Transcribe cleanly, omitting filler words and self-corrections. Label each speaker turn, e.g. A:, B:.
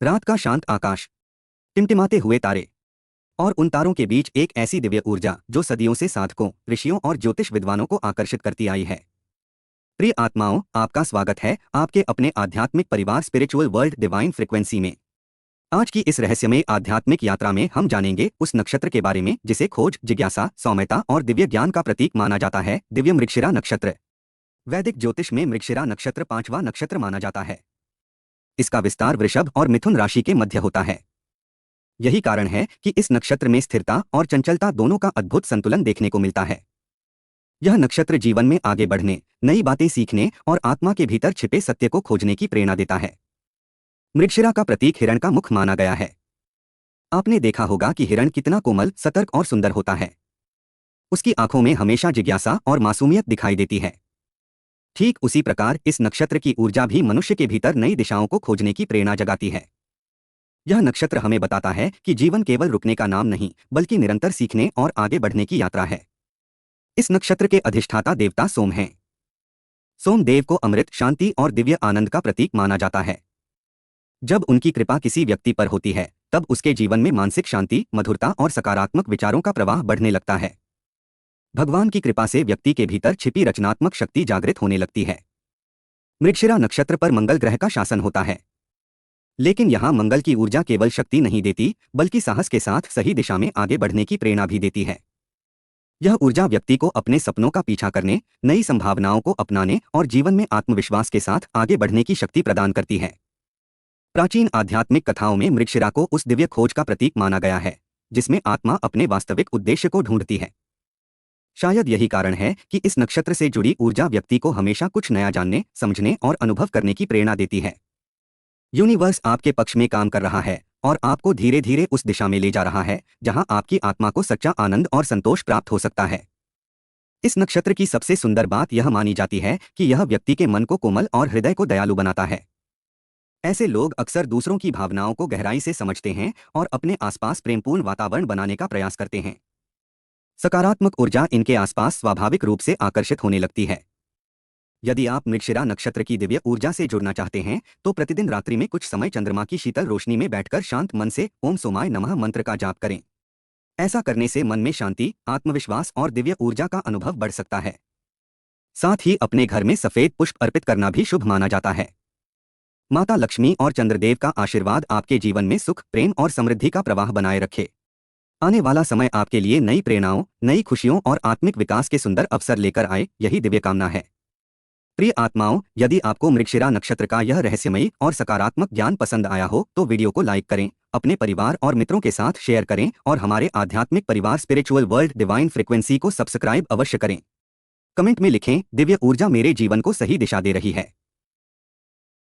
A: रात का शांत आकाश, टिमटिमाते हुए तारे और उन तारों के बीच एक ऐसी दिव्य ऊर्जा जो सदियों से साधकों, ऋषियों और ज्योतिष विद्वानों को आकर्षित करती आई है। प्रिय आत्माओं, आपका स्वागत है आपके अपने आध्यात्मिक परिवार स्पिरिचुअल वर्ल्ड डिवाइन फ्रिक्वेंसी में। आज की इस रहस्यमय आध्यात्मिक यात्रा में हम जानेंगे उस नक्षत्र के बारे में जिसे खोज, जिज्ञासा, सौम्यता और दिव्य ज्ञान का प्रतीक माना जाता है, दिव्य मृगशिरा नक्षत्र। वैदिक ज्योतिष में मृगशिरा नक्षत्र 5वां नक्षत्र माना जाता है। इसका विस्तार वृषभ और मिथुन राशि के मध्य होता है। यही कारण है कि इस नक्षत्र में स्थिरता और चंचलता दोनों का अद्भुत संतुलन देखने को मिलता है। यह नक्षत्र जीवन में आगे बढ़ने, नई बातें सीखने और आत्मा के भीतर छिपे सत्य को खोजने की प्रेरणा देता है। मृगशिरा का प्रतीक हिरण का मुख माना गया है। आपने देखा होगा कि हिरण कितना कोमल, सतर्क और सुंदर होता है। उसकी आंखों में हमेशा जिज्ञासा और मासूमियत दिखाई देती है। ठीक उसी प्रकार इस नक्षत्र की ऊर्जा भी मनुष्य के भीतर नई दिशाओं को खोजने की प्रेरणा जगाती है। यह नक्षत्र हमें बताता है कि जीवन केवल रुकने का नाम नहीं, बल्कि निरंतर सीखने और आगे बढ़ने की यात्रा है। इस नक्षत्र के अधिष्ठाता देवता सोम हैं। सोमदेव को अमृत, शांति और दिव्य आनंद का प्रतीक माना जाता है। जब उनकी कृपा किसी व्यक्ति पर होती है, तब उसके जीवन में मानसिक शांति, मधुरता और सकारात्मक विचारों का प्रवाह बढ़ने लगता है। भगवान की कृपा से व्यक्ति के भीतर छिपी रचनात्मक शक्ति जागृत होने लगती है। मृगशिरा नक्षत्र पर मंगल ग्रह का शासन होता है। लेकिन यहाँ मंगल की ऊर्जा केवल शक्ति नहीं देती, बल्कि साहस के साथ सही दिशा में आगे बढ़ने की प्रेरणा भी देती है। यह ऊर्जा व्यक्ति को अपने सपनों का पीछा करने, नई संभावनाओं को अपनाने और जीवन में आत्मविश्वास के साथ आगे बढ़ने की शक्ति प्रदान करती है। प्राचीन आध्यात्मिक कथाओं में मृगशिरा को उस दिव्य खोज का प्रतीक माना गया है, जिसमें आत्मा अपने वास्तविक उद्देश्य को ढूंढती है। शायद यही कारण है कि इस नक्षत्र से जुड़ी ऊर्जा व्यक्ति को हमेशा कुछ नया जानने, समझने और अनुभव करने की प्रेरणा देती है। यूनिवर्स आपके पक्ष में काम कर रहा है और आपको धीरे धीरे उस दिशा में ले जा रहा है जहां आपकी आत्मा को सच्चा आनंद और संतोष प्राप्त हो सकता है। इस नक्षत्र की सबसे सुंदर बात यह मानी जाती है कि यह व्यक्ति के मन को कोमल और हृदय को दयालु बनाता है। ऐसे लोग अक्सर दूसरों की भावनाओं को गहराई से समझते हैं और अपने आसपास प्रेमपूर्ण वातावरण बनाने का प्रयास करते हैं। सकारात्मक ऊर्जा इनके आसपास स्वाभाविक रूप से आकर्षित होने लगती है। यदि आप मृगशिरा नक्षत्र की दिव्य ऊर्जा से जुड़ना चाहते हैं, तो प्रतिदिन रात्रि में कुछ समय चंद्रमा की शीतल रोशनी में बैठकर शांत मन से ओम सोमाय नमः मंत्र का जाप करें। ऐसा करने से मन में शांति, आत्मविश्वास और दिव्य ऊर्जा का अनुभव बढ़ सकता है। साथ ही अपने घर में सफेद पुष्प अर्पित करना भी शुभ माना जाता है। माता लक्ष्मी और चंद्रदेव का आशीर्वाद आपके जीवन में सुख, प्रेम और समृद्धि का प्रवाह बनाए रखे। आने वाला समय आपके लिए नई प्रेरणाओं, नई खुशियों और आत्मिक विकास के सुंदर अवसर लेकर आए, यही दिव्य कामना है। प्रिय आत्माओं, यदि आपको मृगशिरा नक्षत्र का यह रहस्यमयी और सकारात्मक ज्ञान पसंद आया हो तो वीडियो को लाइक करें, अपने परिवार और मित्रों के साथ शेयर करें और हमारे आध्यात्मिक परिवार स्पिरिचुअल वर्ल्ड डिवाइन फ्रिक्वेंसी को सब्सक्राइब अवश्य करें। कमेंट में लिखें, दिव्य ऊर्जा मेरे जीवन को सही दिशा दे रही है।